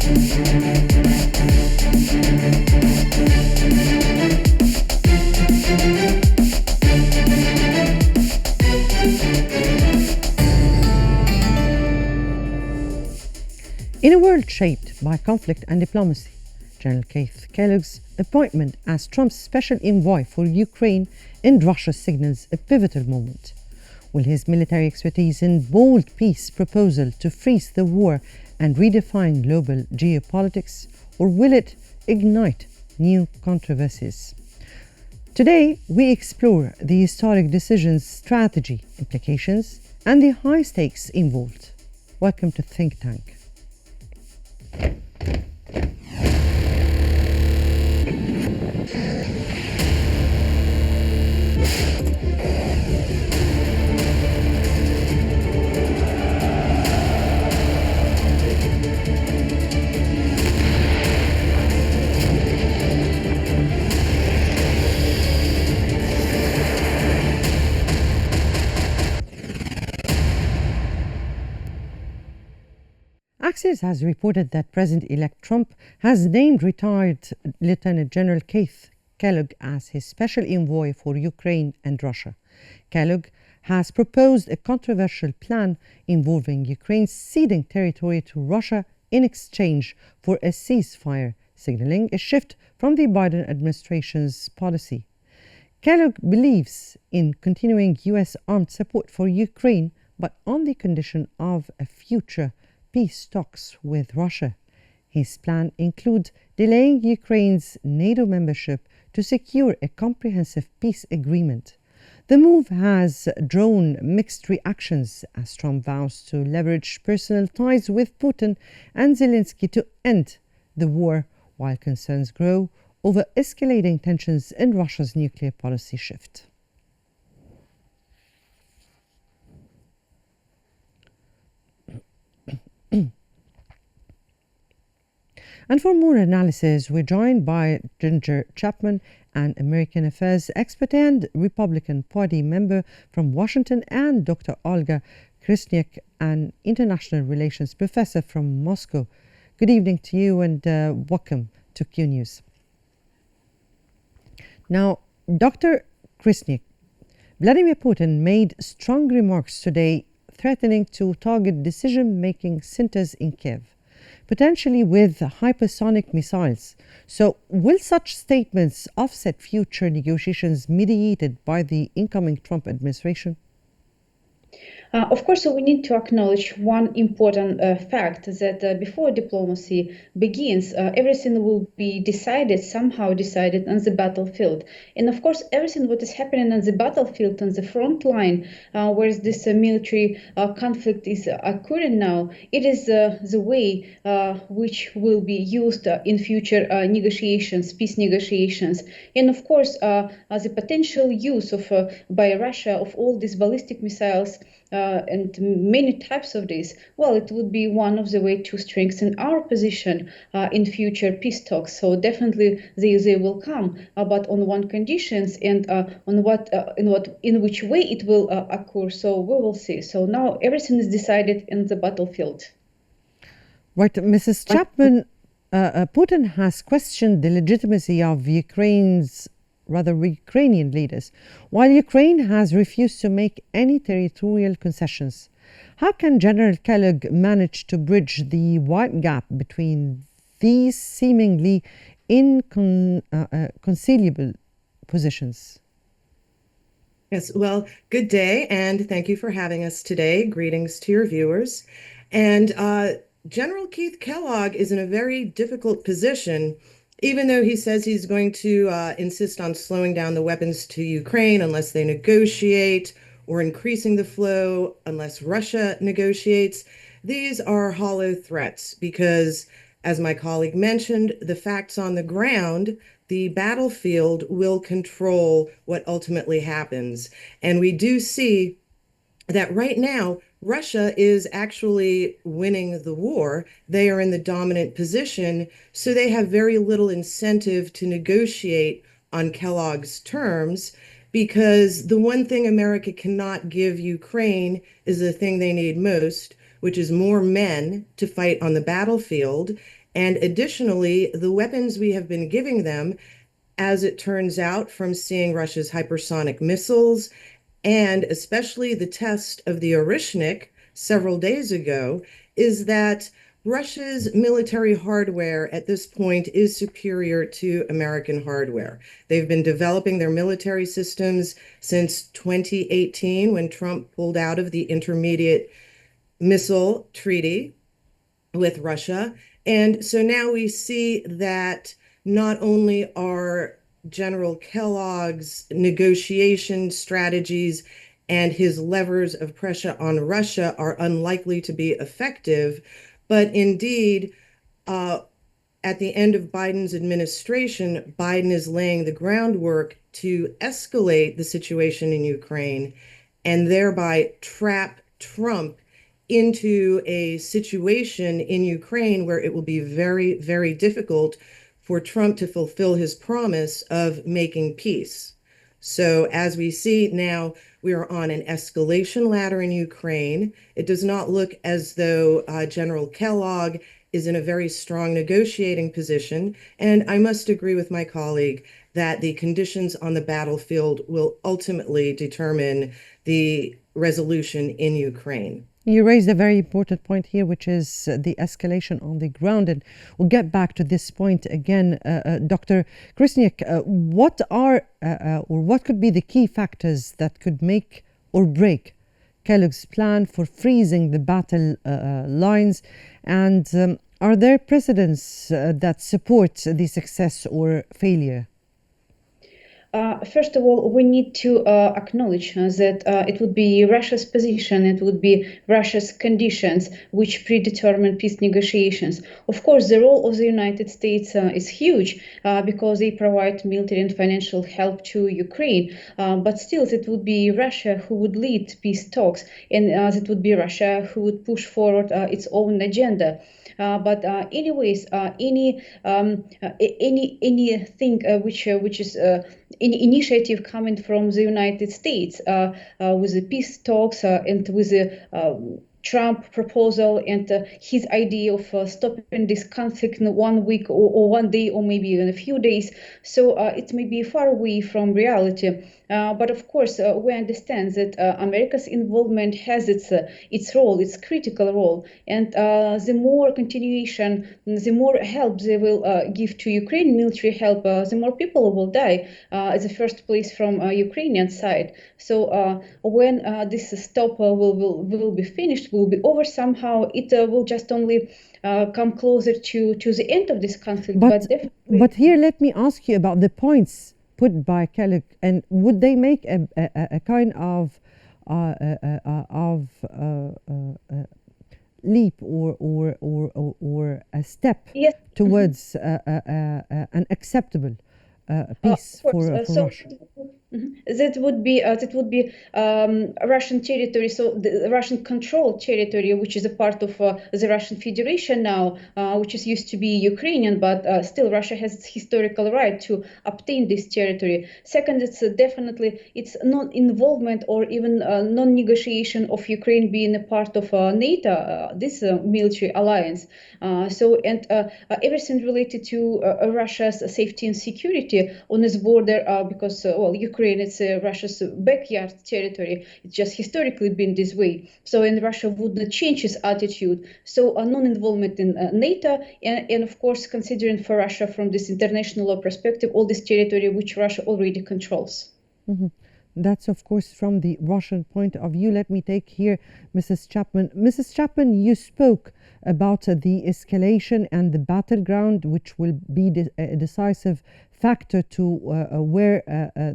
In a world shaped by conflict and diplomacy, General Keith Kellogg's appointment as Trump's special envoy for Ukraine and Russia signals a pivotal moment. Will his military expertise and bold peace proposal to freeze the war and redefine global geopolitics, or will it ignite new controversies? Today, we explore the historic decision's strategy, implications, and the high stakes involved. Welcome to Think Tank. Axios has reported that President-elect Trump has named retired Lieutenant General Keith Kellogg as his special envoy for Ukraine and Russia. Kellogg has proposed a controversial plan involving Ukraine ceding territory to Russia in exchange for a ceasefire, signaling a shift from the Biden administration's policy. Kellogg believes in continuing U.S. armed support for Ukraine, but on the condition of a future peace talks with Russia. His plan includes delaying Ukraine's NATO membership to secure a comprehensive peace agreement. The move has drawn mixed reactions as Trump vows to leverage personal ties with Putin and Zelensky to end the war, while concerns grow over escalating tensions and Russia's nuclear policy shift. And for more analysis, we're joined by Ginger Chapman, an American Affairs expert and Republican Party member from Washington, and Dr. Olga Krysniak, an international relations professor from Moscow. Good evening to you and welcome to Qnews. Now, Dr. Krysniak, Vladimir Putin made strong remarks today threatening to target decision-making centers in Kiev, potentially with hypersonic missiles. So, will such statements offset future negotiations mediated by the incoming Trump administration? Of course, so we need to acknowledge one important fact that before diplomacy begins, everything will be somehow decided on the battlefield. And of course, everything what is happening on the battlefield, on the front line, where this military conflict is occurring now, it is the way which will be used in future negotiations, peace negotiations. And of course, the potential use of by Russia of all these ballistic missiles and many types of this, well, it would be one of the way to strengthen our position in future peace talks. So definitely they will come, but on one conditions and on in which way it will occur. So we will see. So now everything is decided in the battlefield. Right, Mrs. Chapman, Putin has questioned the legitimacy of Ukrainian leaders, while Ukraine has refused to make any territorial concessions. How can General Kellogg manage to bridge the wide gap between these seemingly inconciliable positions? Yes, well, good day, and thank you for having us today. Greetings to your viewers. And General Keith Kellogg is in a very difficult position, even though he says he's going to insist on slowing down the weapons to Ukraine unless they negotiate, or increasing the flow unless Russia negotiates. These are hollow threats because, as my colleague mentioned, the facts on the ground, the battlefield will control what ultimately happens. And we do see that right now, Russia is actually winning the war. They are in the dominant position, so they have very little incentive to negotiate on Kellogg's terms, because the one thing America cannot give Ukraine is the thing they need most, which is more men to fight on the battlefield. And additionally, the weapons we have been giving them, as it turns out from seeing Russia's hypersonic missiles and especially the test of the Orishnik several days ago, is that Russia's military hardware at this point is superior to American hardware. They've been developing their military systems since 2018 when Trump pulled out of the Intermediate Missile Treaty with Russia. And so now we see that not only are General Kellogg's negotiation strategies and his levers of pressure on Russia are unlikely to be effective, but indeed, uh, at the end of Biden's administration, Biden is laying the groundwork to escalate the situation in Ukraine and thereby trap Trump into a situation in Ukraine where it will be very, very difficult for Trump to fulfill his promise of making peace. So, as we see now, we are on an escalation ladder in Ukraine. It does not look as though General Kellogg is in a very strong negotiating position. And I must agree with my colleague that the conditions on the battlefield will ultimately determine the resolution in Ukraine. You raised a very important point here, which is the escalation on the ground. And we'll get back to this point again. Dr. Krasniak, what are or what could be the key factors that could make or break Kellogg's plan for freezing the battle lines? And are there precedents that support the success or failure? First of all, we need to acknowledge that it would be Russia's position, it would be Russia's conditions which predetermine peace negotiations. Of course, the role of the United States is huge because they provide military and financial help to Ukraine. But still, it would be Russia who would lead peace talks, and it would be Russia who would push forward its own agenda. But anyways, anything which is any initiative coming from the United States with the peace talks and with the Trump proposal and his idea of stopping this conflict in 1 week or 1 day or maybe in a few days. So it may be far away from reality. But of course, we understand that America's involvement has its role, its critical role. And the more continuation, the more help they will give to Ukraine, military help, the more people will die at the first place from Ukrainian side. So when this stop will be finished, will be over somehow, it will just only come closer to the end of this conflict. But here, let me ask you about the points put by Kellogg, and would they make a kind of leap or a step yes. towards an acceptable peace for Russia? That would be Russian territory, so the Russian controlled territory, which is a part of the Russian Federation now, which is used to be Ukrainian, but still Russia has its historical right to obtain this territory. Second, it's definitely its non-involvement or even non-negotiation of Ukraine being a part of NATO, this military alliance. And everything related to Russia's safety and security on its border, because Ukraine, it's Russia's backyard territory. It's just historically been this way. So, and Russia would not change its attitude. So, non-involvement in NATO, and of course, considering for Russia from this international law perspective, all this territory which Russia already controls. Mm-hmm. That's, of course, from the Russian point of view. Let me take here Mrs. Chapman. Mrs. Chapman, you spoke about the escalation and the battleground, which will be a decisive factor to where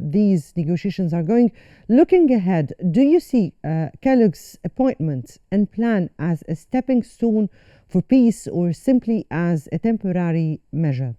these negotiations are going. Looking ahead, do you see Kellogg's appointment and plan as a stepping stone for peace or simply as a temporary measure?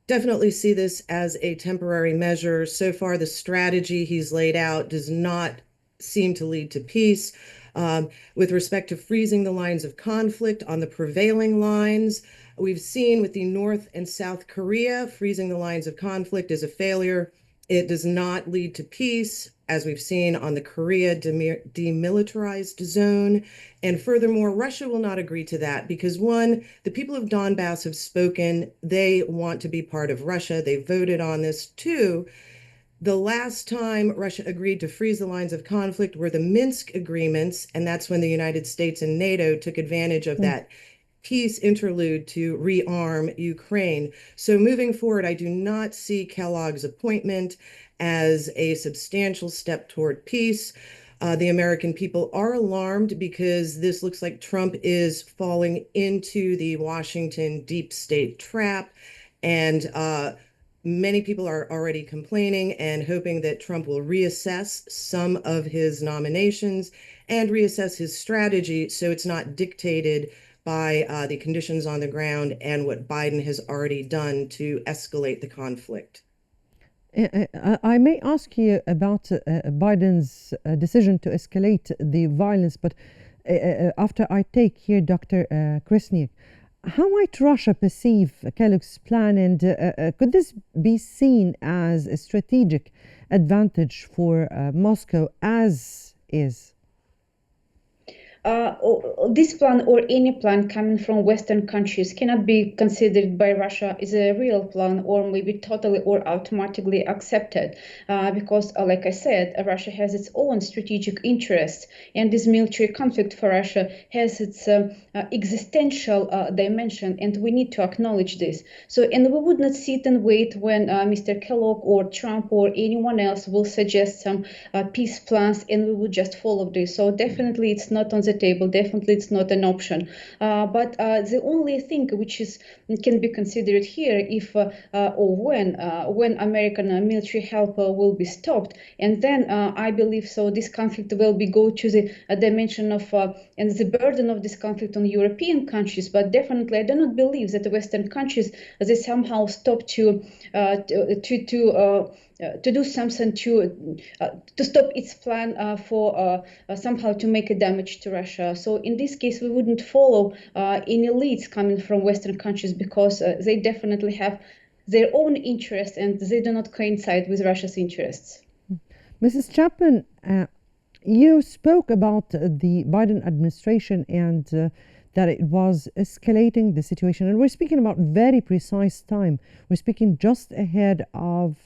Definitely see this as a temporary measure. So far, the strategy he's laid out does not seem to lead to peace. With respect to freezing the lines of conflict on the prevailing lines, we've seen with the North and South Korea, freezing the lines of conflict is a failure. It does not lead to peace. as we've seen on the Korea demilitarized zone. And furthermore, Russia will not agree to that because, one, the people of Donbass have spoken. They want to be part of Russia. They voted on this. Two, the last time Russia agreed to freeze the lines of conflict were the Minsk agreements, and that's when the United States and NATO took advantage of that peace interlude to rearm Ukraine. So moving forward, I do not see Kellogg's appointment as a substantial step toward peace. The American people are alarmed because this looks like Trump is falling into the Washington deep state trap. And many people are already complaining and hoping that Trump will reassess some of his nominations and reassess his strategy so it's not dictated by the conditions on the ground and what Biden has already done to escalate the conflict. I may ask you about Biden's decision to escalate the violence, but after I take here Dr. Krasniak, how might Russia perceive Kellogg's plan, and could this be seen as a strategic advantage for Moscow as is? This plan or any plan coming from Western countries cannot be considered by Russia as a real plan or maybe totally or automatically accepted because, like I said, Russia has its own strategic interests, and this military conflict for Russia has its existential dimension, and we need to acknowledge this. So, and we would not sit and wait when Mr. Kellogg or Trump or anyone else will suggest some peace plans, and we would just follow this. So definitely it's not on the table. Definitely, it's not an option. But the only thing which can be considered here, if or when American military help will be stopped, and then I believe so, this conflict will go to the dimension of and the burden of this conflict on European countries. But definitely, I do not believe that the Western countries they somehow stop to do something to stop its plan for somehow to make a damage to Russia. So in this case, we wouldn't follow any leads coming from Western countries because they definitely have their own interests and they do not coincide with Russia's interests. Mrs. Chapman, you spoke about the Biden administration and that it was escalating the situation. And we're speaking about very precise time. We're speaking just ahead of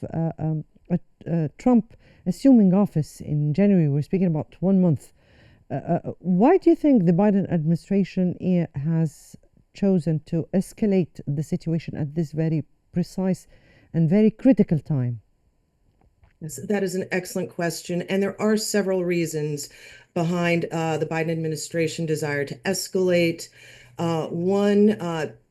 Trump assuming office in January. We're speaking about 1 month. Why do you think the Biden administration has chosen to escalate the situation at this very precise and very critical time? Yes, that is an excellent question. And there are several reasons behind the Biden administration desire to escalate. One,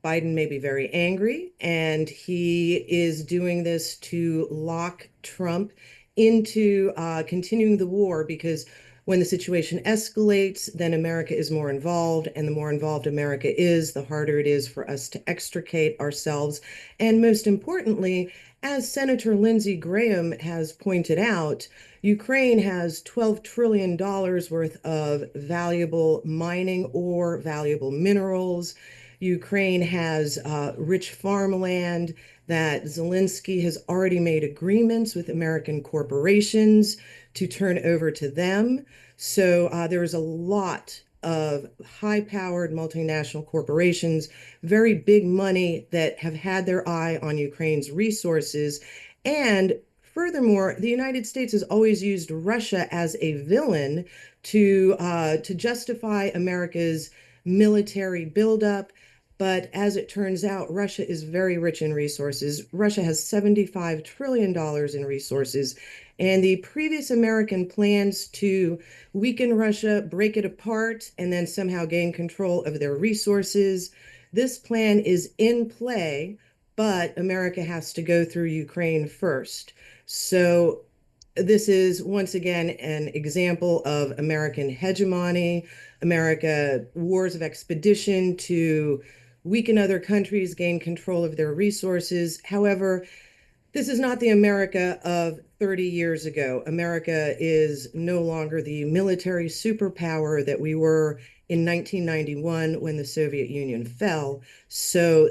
Biden may be very angry, and he is doing this to lock Trump into continuing the war because when the situation escalates, then America is more involved, and the more involved America is, the harder it is for us to extricate ourselves. And most importantly, as Senator Lindsey Graham has pointed out, Ukraine has $12 trillion worth of valuable mining or valuable minerals. Ukraine has rich farmland that Zelensky has already made agreements with American corporations to turn over to them. So there is a lot of high-powered multinational corporations, very big money that have had their eye on Ukraine's resources. And furthermore, the United States has always used Russia as a villain to justify America's military buildup. But as it turns out, Russia is very rich in resources. Russia has $75 trillion in resources. And the previous American plans to weaken Russia, break it apart, and then somehow gain control of their resources, this plan is in play, but America has to go through Ukraine first. So this is once again an example of American hegemony, America wars of expedition to weaken other countries, gain control of their resources. However, this is not the America of 30 years ago. America is no longer the military superpower that we were in 1991 when the Soviet Union fell. So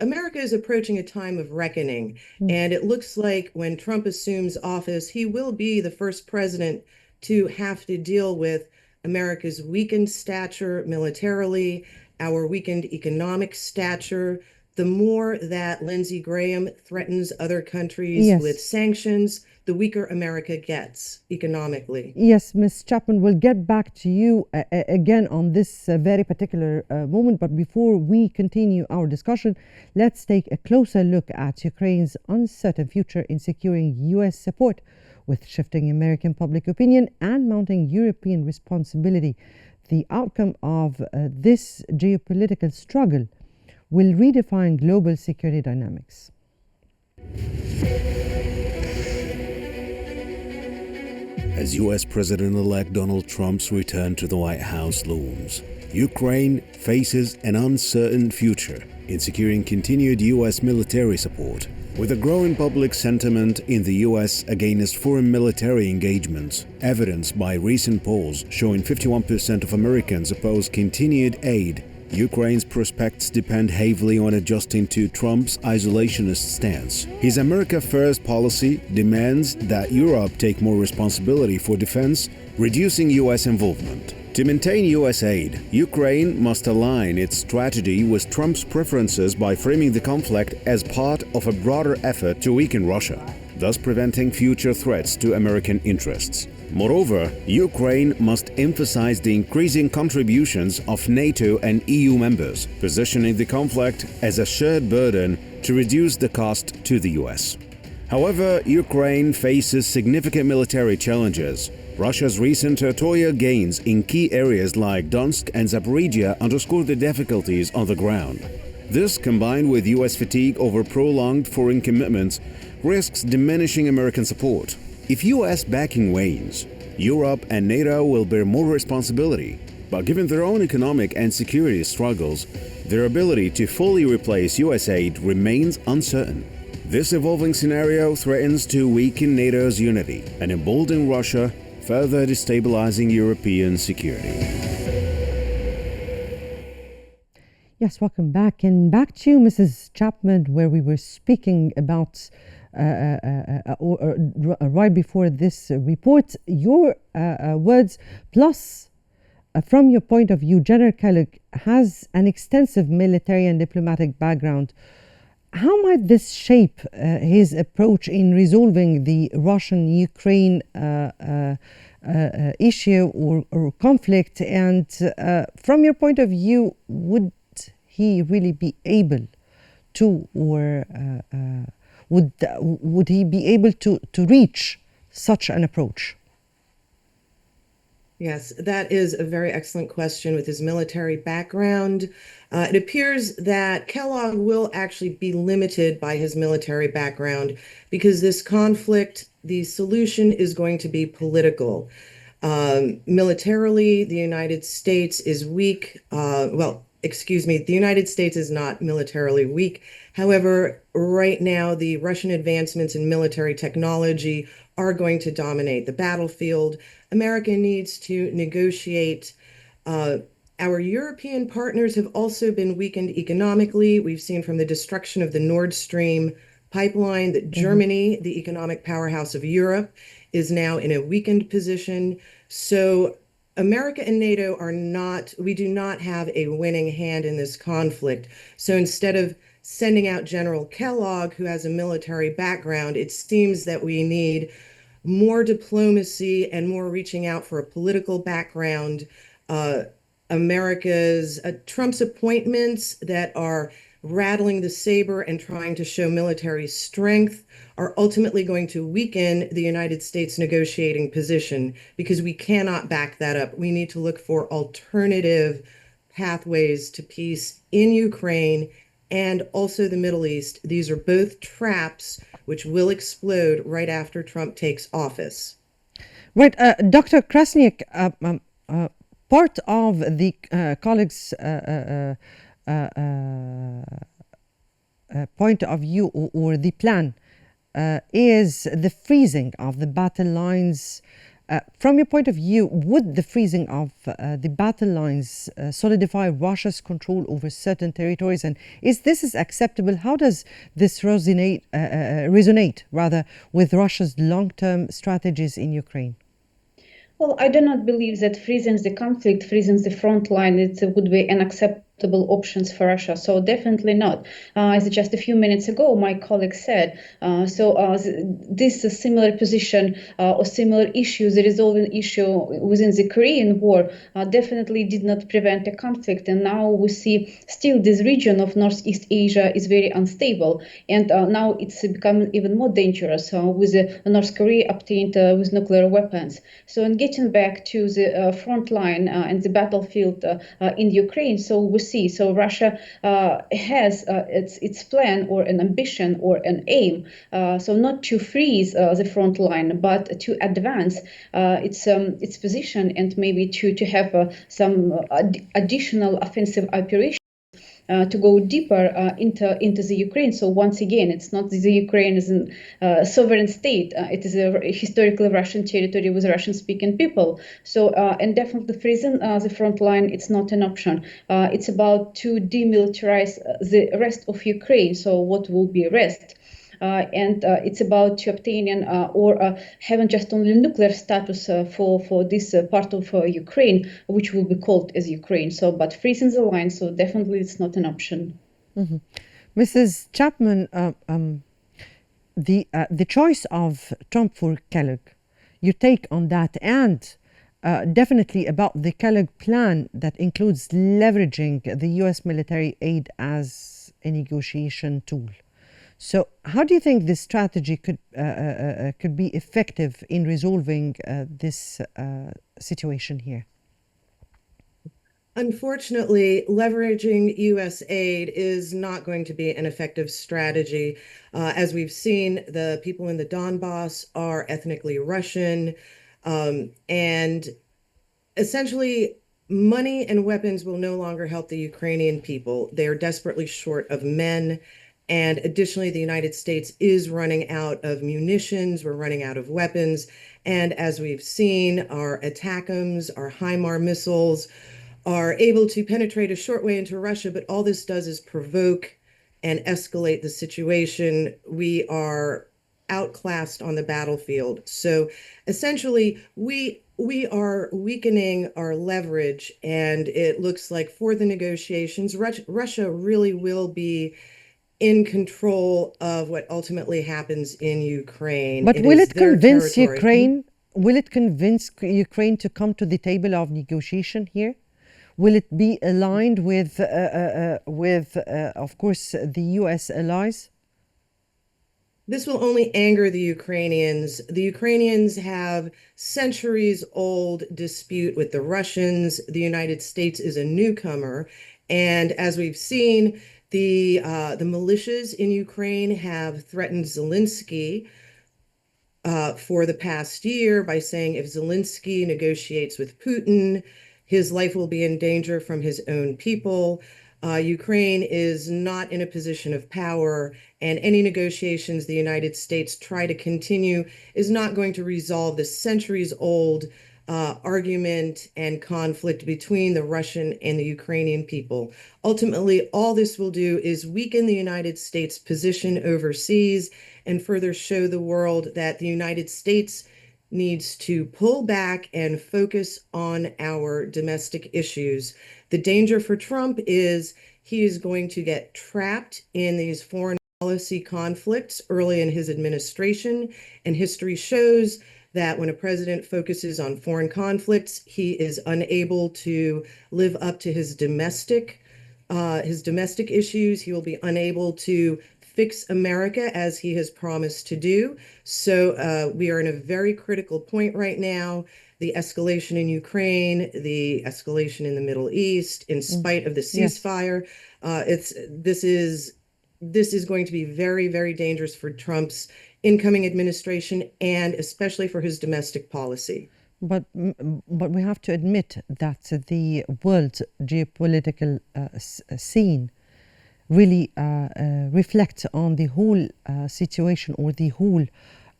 America is approaching a time of reckoning. And it looks like when Trump assumes office, he will be the first president to have to deal with America's weakened stature militarily, our weakened economic stature. The more that Lindsey Graham threatens other countries with Yes. sanctions, the weaker America gets economically. Yes, Ms. Chapman, we'll get back to you again on this very particular moment. But before we continue our discussion, let's take a closer look at Ukraine's uncertain future in securing U.S. support, with shifting American public opinion and mounting European responsibility. The outcome of this geopolitical struggle will redefine global security dynamics. As U.S. President-elect Donald Trump's return to the White House looms, Ukraine faces an uncertain future in securing continued U.S. military support. With a growing public sentiment in the U.S. against foreign military engagements, evidenced by recent polls showing 51% of Americans oppose continued aid, Ukraine's prospects depend heavily on adjusting to Trump's isolationist stance. His America First policy demands that Europe take more responsibility for defense, reducing U.S. involvement. To maintain U.S. aid, Ukraine must align its strategy with Trump's preferences by framing the conflict as part of a broader effort to weaken Russia, thus preventing future threats to American interests. Moreover, Ukraine must emphasize the increasing contributions of NATO and EU members, positioning the conflict as a shared burden to reduce the cost to the US. However, Ukraine faces significant military challenges. Russia's recent territorial gains in key areas like Donetsk and Zaporizhia underscore the difficulties on the ground. This, combined with US fatigue over prolonged foreign commitments, risks diminishing American support. If US backing wanes, Europe and NATO will bear more responsibility, but given their own economic and security struggles, their ability to fully replace US aid remains uncertain. This evolving scenario threatens to weaken NATO's unity and embolden Russia, further destabilizing European security. Yes, welcome back. And back to you, Mrs. Chapman, where we were speaking about right before this report, your words, plus from your point of view, General Kellogg has an extensive military and diplomatic background. How might this shape his approach in resolving the Russian-Ukraine issue or conflict? And from your point of view, would he really be able to, or would he be able to reach such an approach? Yes, that is a very excellent question with his military background. It appears that Kellogg will actually be limited by his military background because this conflict, the solution is going to be political. Militarily, the United States is weak. The United States is not militarily weak. However, right now, the Russian advancements in military technology are going to dominate the battlefield. America needs to negotiate. Our European partners have also been weakened economically. We've seen from the destruction of the Nord Stream pipeline that Germany, the economic powerhouse of Europe, is now in a weakened position. So America and NATO we do not have a winning hand in this conflict. So instead of sending out General Kellogg, who has a military background, it seems that we need more diplomacy and more reaching out for a political background. Trump's appointments that are rattling the saber and trying to show military strength are ultimately going to weaken the United States negotiating position because we cannot back that up. We need to look for alternative pathways to peace in Ukraine and also the Middle East. These are both traps which will explode right after Trump takes office. Right. Dr. Krasniak, part of the colleagues' point of view or the plan is the freezing of the battle lines From your point of view, would the freezing of the battle lines solidify Russia's control over certain territories? And is this acceptable? How does this resonate rather with Russia's long-term strategies in Ukraine? Well, I do not believe that freezing the conflict, freezing the front line, it would be an acceptable options for Russia. So definitely not. As just a few minutes ago, my colleague said, this similar position or similar issues, the resolving issue within the Korean War definitely did not prevent a conflict. And now we see still this region of Northeast Asia is very unstable. And now it's become even more dangerous with North Korea obtained with nuclear weapons. So in getting back to the front line and the battlefield in Ukraine, so we see. So Russia has its plan or an ambition or an aim, so not to freeze the front line, but to advance its position and maybe to have some additional offensive operations. To go deeper into the Ukraine. So once again, it's not the Ukraine is a sovereign state. It is a historically Russian territory with Russian-speaking people. So and definitely freezing the front line, it's not an option. It's about to demilitarize the rest of Ukraine. So what will be rest? And it's about to obtaining or having just only nuclear status for this part of Ukraine, which will be called as Ukraine. So, but freezing the line, so definitely it's not an option. Mm-hmm. Mrs. Chapman, the choice of Trump for Kellogg, your take on that, and definitely about the Kellogg plan that includes leveraging the U.S. military aid as a negotiation tool. So how do you think this strategy could be effective in resolving this situation here? Unfortunately, leveraging U.S. aid is not going to be an effective strategy. As we've seen, the people in the Donbass are ethnically Russian, and essentially money and weapons will no longer help the Ukrainian people. They are desperately short of men. And additionally, the United States is running out of munitions. We're running out of weapons. And as we've seen, our ATACMS, our HIMARS missiles are able to penetrate a short way into Russia. But all this does is provoke and escalate the situation. We are outclassed on the battlefield. So essentially, we are weakening our leverage. And it looks like for the negotiations, Russia really will be in control of what ultimately happens in Ukraine. But will it convince Ukraine? Will it convince Ukraine to come to the table of negotiation here? Will it be aligned with, of course, the U.S. allies? This will only anger the Ukrainians. The Ukrainians have centuries-old dispute with the Russians. The United States is a newcomer, and as we've seen, the militias in Ukraine have threatened Zelensky for the past year by saying if Zelensky negotiates with Putin, his life will be in danger from his own people. Ukraine is not in a position of power, and any negotiations the United States try to continue is not going to resolve the centuries-old argument and conflict between the Russian and the Ukrainian people. Ultimately, all this will do is weaken the United States' position overseas and further show the world that the United States needs to pull back and focus on our domestic issues. The danger for Trump is he is going to get trapped in these foreign policy conflicts early in his administration, and history shows that when a president focuses on foreign conflicts, he is unable to live up to his domestic issues. He will be unable to fix America as he has promised to do. So we are in a very critical point right now. The escalation in Ukraine, the escalation in the Middle East, in spite of the ceasefire, this is going to be very, very dangerous for Trump's incoming administration and especially for his domestic policy. But we have to admit that the world geopolitical scene really reflects on the whole situation or the whole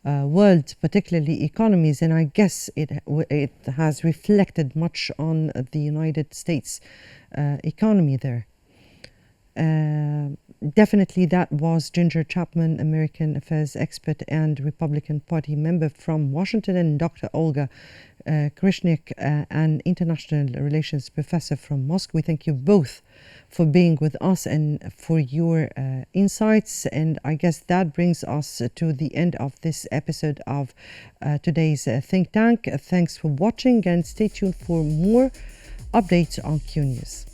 world, particularly economies, and I guess it has reflected much on the United States economy there. Definitely that was Ginger Chapman, American Affairs expert and Republican Party member from Washington, and Dr. Olga Krishnik, an international relations professor from Moscow. We thank you both for being with us and for your insights. And I guess that brings us to the end of this episode of today's Think Tank. Thanks for watching, and stay tuned for more updates on Qnews.